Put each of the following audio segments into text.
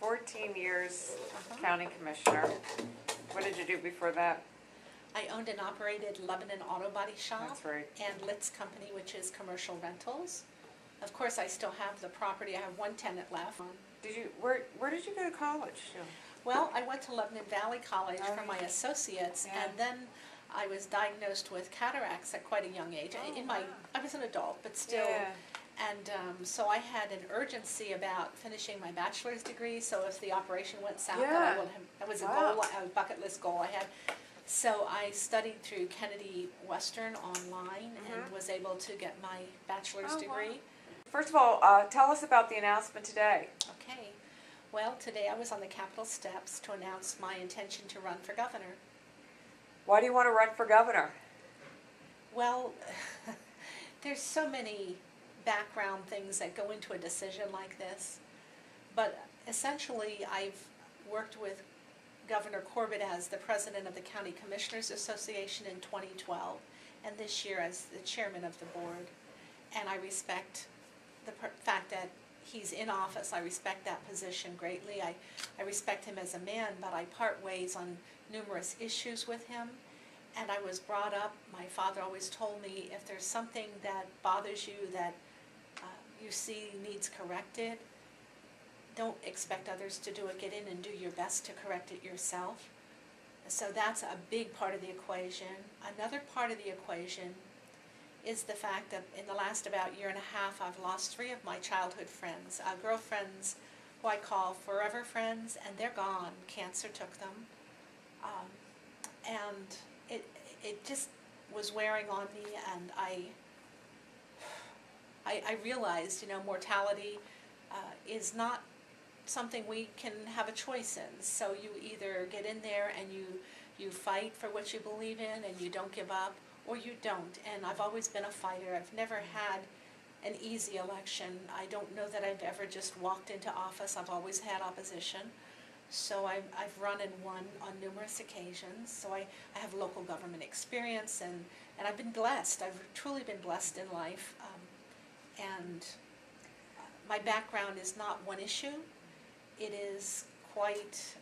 14 years county commissioner. What did you do before that? I owned and operated Lebanon Auto Body Shop. That's right. And Litz Company, which is commercial rentals. Of course, I still have the property. I have one tenant left. Where did you go to college? Well, I went to Lebanon Valley College for my yeah. associates, Yeah. and then I was diagnosed with cataracts at quite a young age. I was an adult, but still. Yeah. And so I had an urgency about finishing my bachelor's degree. So if the operation went south, that was a goal, a bucket list goal I had. So I studied through Kennedy Western online and was able to get my bachelor's degree. Wow. First of all, tell us about the announcement today. Okay. Well, today I was on the Capitol steps to announce my intention to run for governor. Why do you want to run for governor? Well, there's so many background things that go into a decision like this. But essentially, I've worked with Governor Corbett as the president of the County Commissioners Association in 2012, and this year as the chairman of the board. And I respect the fact that he's in office. I respect that position greatly. I respect him as a man, but I part ways on numerous issues with him. And I was brought up, my father always told me, if there's something that bothers you that you see needs corrected, don't expect others to do it. Get in and do your best to correct it yourself. So that's a big part of the equation. Another part of the equation is the fact that in the last about year and a half, I've lost 3 of my childhood friends, girlfriends who I call forever friends, and they're gone. Cancer took them. And it just was wearing on me, and I realized, mortality is not something we can have a choice in. So you either get in there and you fight for what you believe in and you don't give up, or you don't. And I've always been a fighter. I've never had an easy election. I don't know that I've ever just walked into office. I've always had opposition. So I've run and won on numerous occasions. So I have local government experience, and I've been blessed. I've truly been blessed in life. My background is not one issue. It is quite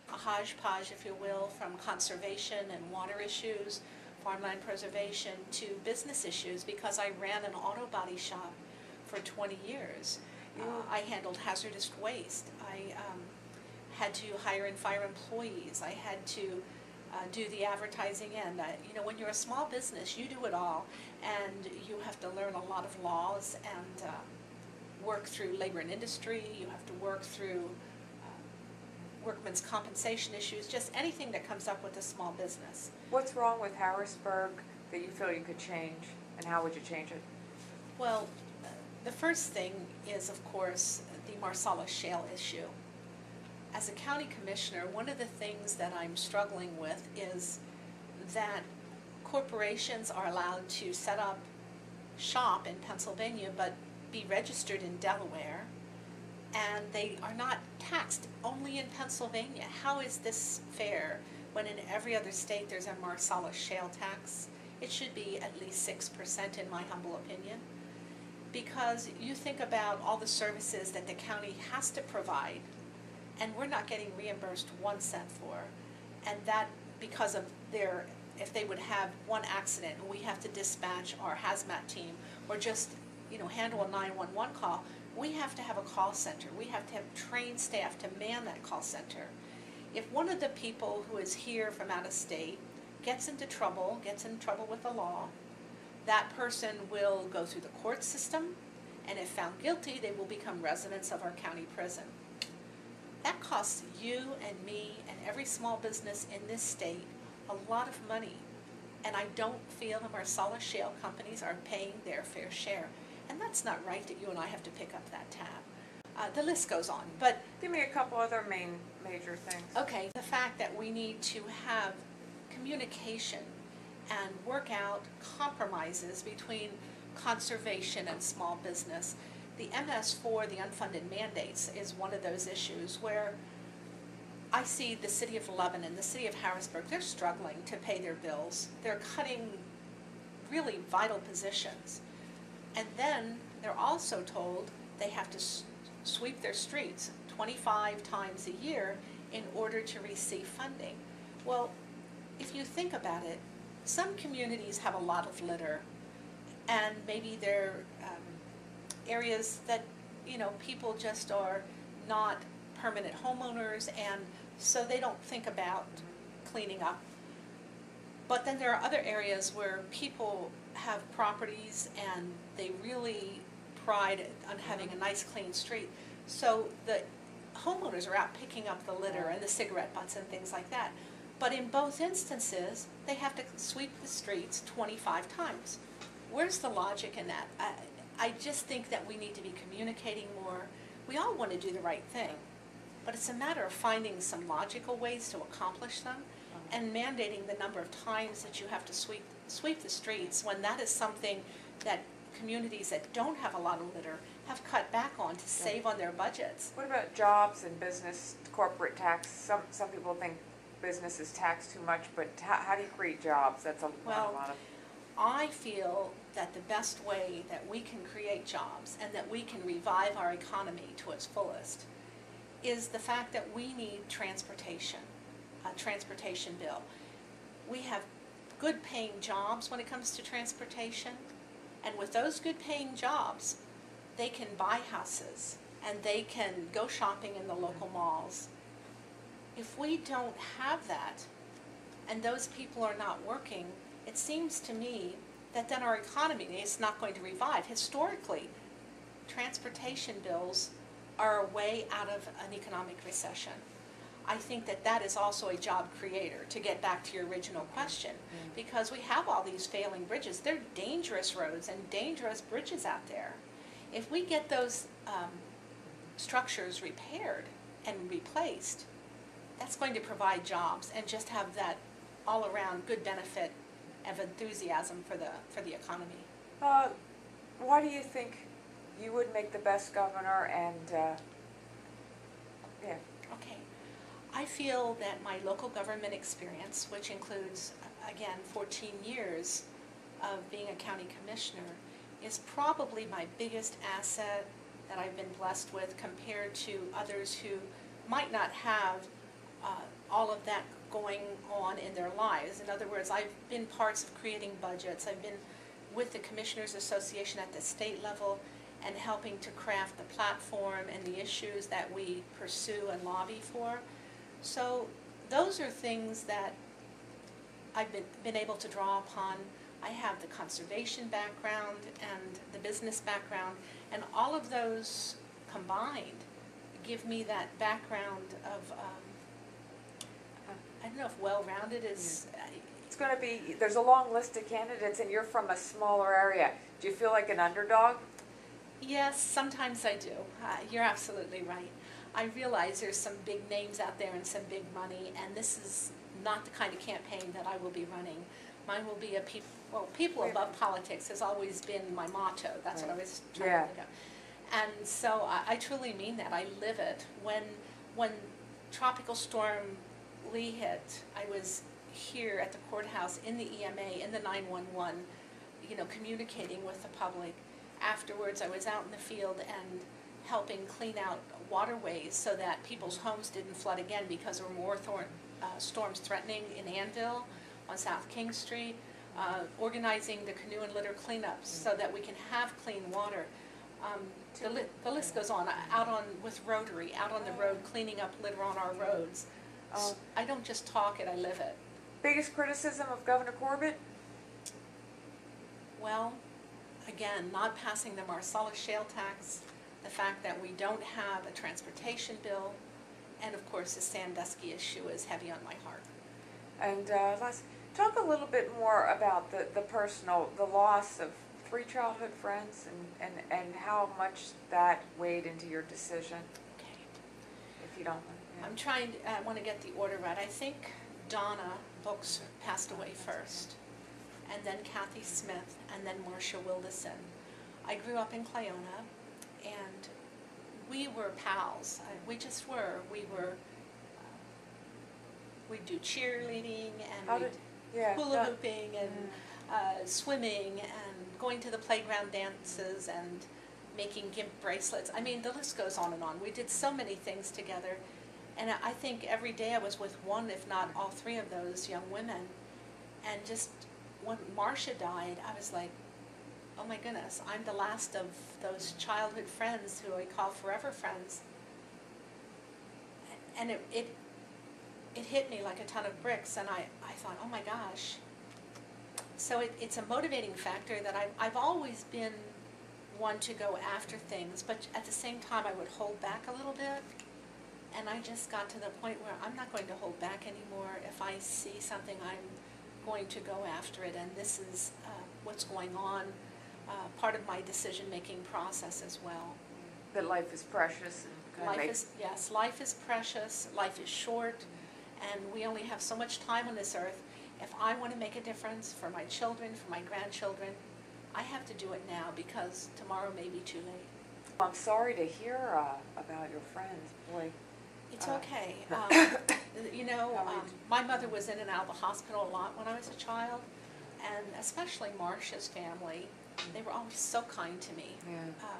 a hodgepodge, if you will, from conservation and water issues, farmland preservation, to business issues, because I ran an auto body shop for 20 years. I handled hazardous waste. I had to hire and fire employees. I had to do the advertising end. When you're a small business, you do it all, and you have to learn a lot of laws and work through labor and industry. You have to work through workmen's compensation issues, just anything that comes up with a small business. What's wrong with Harrisburg that you feel you could change, and how would you change it? Well, the first thing is, of course, the Marcellus shale issue. As a county commissioner, one of the things that I'm struggling with is that corporations are allowed to set up shop in Pennsylvania but be registered in Delaware, and they are not taxed only in Pennsylvania. How is this fair when in every other state there's a Marcellus shale tax? It should be at least 6% in my humble opinion, because you think about all the services that the county has to provide, and we're not getting reimbursed 1 cent for, and that because of if they would have one accident and we have to dispatch our hazmat team or just handle a 911 call, we have to have a call center. We have to have trained staff to man that call center. If one of the people who is here from out of state gets in trouble with the law, that person will go through the court system, and if found guilty, they will become residents of our county prison. That costs you and me and every small business in this state a lot of money, and I don't feel the Marcellus shale companies are paying their fair share. And that's not right that you and I have to pick up that tab. The list goes on, but... Give me a couple other major things. Okay, the fact that we need to have communication and work out compromises between conservation and small business. The MS4, the unfunded mandates, is one of those issues where I see the city of Lebanon, the city of Harrisburg, they're struggling to pay their bills. They're cutting really vital positions. And then they're also told they have to sweep their streets 25 times a year in order to receive funding. Well, if you think about it, some communities have a lot of litter, and maybe they're areas that, you know, people just are not permanent homeowners, and so they don't think about cleaning up. But then there are other areas where people have properties and they really pride on having a nice clean street. So the homeowners are out picking up the litter and the cigarette butts and things like that. But in both instances, they have to sweep the streets 25 times. Where's the logic in that? I just think that we need to be communicating more. We all want to do the right thing, but it's a matter of finding some logical ways to accomplish them and mandating the number of times that you have to sweep the streets, when that is something that communities that don't have a lot of litter have cut back on to save on their budgets. What about jobs and business, corporate tax? Some people think business is taxed too much, but how do you create jobs? That's a lot of... I feel that the best way that we can create jobs and that we can revive our economy to its fullest is the fact that we need transportation, a transportation bill. We have good paying jobs when it comes to transportation, and with those good paying jobs, they can buy houses and they can go shopping in the local malls. If we don't have that, and those people are not working, it seems to me that then our economy is not going to revive. Historically, transportation bills are a way out of an economic recession. I think that that is also a job creator, to get back to your original question, because we have all these failing bridges. They're dangerous roads and dangerous bridges out there. If we get those structures repaired and replaced, that's going to provide jobs and just have that all-around good benefit of enthusiasm for the economy. Why do you think you would make the best governor? And yeah. Okay. I feel that my local government experience, which includes, again, 14 years of being a county commissioner, is probably my biggest asset that I've been blessed with compared to others who might not have all of that going on in their lives. In other words, I've been parts of creating budgets. I've been with the Commissioners Association at the state level and helping to craft the platform and the issues that we pursue and lobby for. So those are things that I've been able to draw upon. I have the conservation background and the business background, and all of those combined give me that background of, I don't know if well-rounded is... It's going to be, there's a long list of candidates and you're from a smaller area. Do you feel like an underdog? Yes, sometimes I do. You're absolutely right. I realize there's some big names out there and some big money, and this is not the kind of campaign that I will be running. Mine will be a people above politics has always been my motto. That's what I was trying to do. And so I truly mean that. I live it. When Tropical Storm Lee hit, I was here at the courthouse in the EMA, in the 911, communicating with the public. Afterwards, I was out in the field and helping clean out waterways so that people's homes didn't flood again, because there were more storms threatening in Annville on South King Street, organizing the canoe and litter cleanups so that we can have clean water. The list goes on. With Rotary, out on the road, cleaning up litter on our roads. I don't just talk it, I live it. Biggest criticism of Governor Corbett? Well, again, not passing the Marcellus shale tax, the fact that we don't have a transportation bill, and of course the Sandusky issue is heavy on my heart. And talk a little bit more about the loss of 3 childhood friends and how much that weighed into your decision. Okay. If you don't. Yeah. I want to get the order right. I think Donna Books passed away first, and then Kathy Smith, and then Marcia Wilderson. I grew up in Clayona, and we were pals. We just were. We'd do cheerleading and hula hooping and swimming and going to the playground dances, and making gimp bracelets. I mean, the list goes on and on. We did so many things together, and I think every day I was with one, if not all three of those young women. And just when Marcia died, I was like, oh my goodness, I'm the last of those childhood friends who I call forever friends. And it hit me like a ton of bricks, and I thought, oh my gosh. So it's a motivating factor that I've always been one to go after things, but at the same time I would hold back a little bit. And I just got to the point where I'm not going to hold back anymore. If I see something, I'm going to go after it, and this is what's going on, part of my decision-making process as well. That life is precious. And Yes, life is precious, life is short, and we only have so much time on this earth. If I want to make a difference for my children, for my grandchildren, I have to do it now, because tomorrow may be too late. I'm sorry to hear about your friends, boy. It's okay. You know, my mother was in and out of the hospital a lot when I was a child, and especially Marcia's family. They were always so kind to me. Yeah.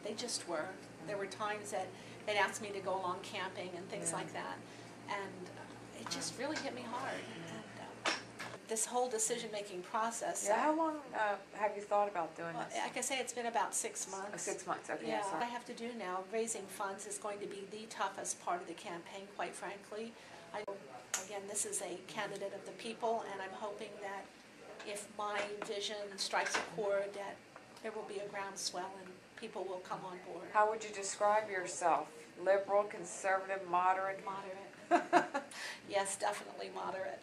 They just were. There were times that they'd ask me to go along camping and things like that, and it just really hit me hard. And this whole decision-making process. Yeah, how long have you thought about doing Well, this? like I say, it's been about 6 months. 6 months, okay. Yeah, So. what I have to do now, raising funds, is going to be the toughest part of the campaign, quite frankly. Again, this is a candidate of the people, and I'm hoping that if my vision strikes a chord, that there will be a groundswell and people will come on board. How would you describe yourself? Liberal, conservative, moderate? Moderate. Yes, definitely moderate.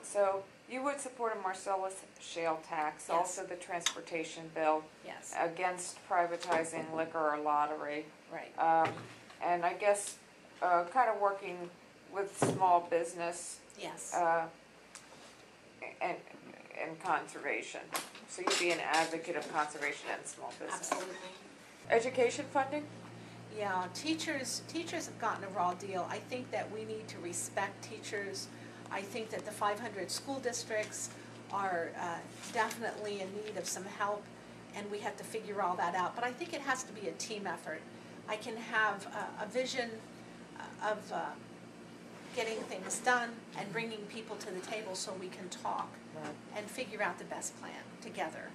So you would support a Marcellus shale tax, Yes. also the transportation bill, Yes, against privatizing liquor or lottery, right. and I guess kind of working with small business Yes. and conservation. So you'd be an advocate of conservation and small business. Absolutely. Education funding? Yeah, teachers have gotten a raw deal. I think that we need to respect teachers. I think that the 500 school districts are definitely in need of some help, and we have to figure all that out. But I think it has to be a team effort. I can have a vision of getting things done and bringing people to the table so we can talk Right. and figure out the best plan together.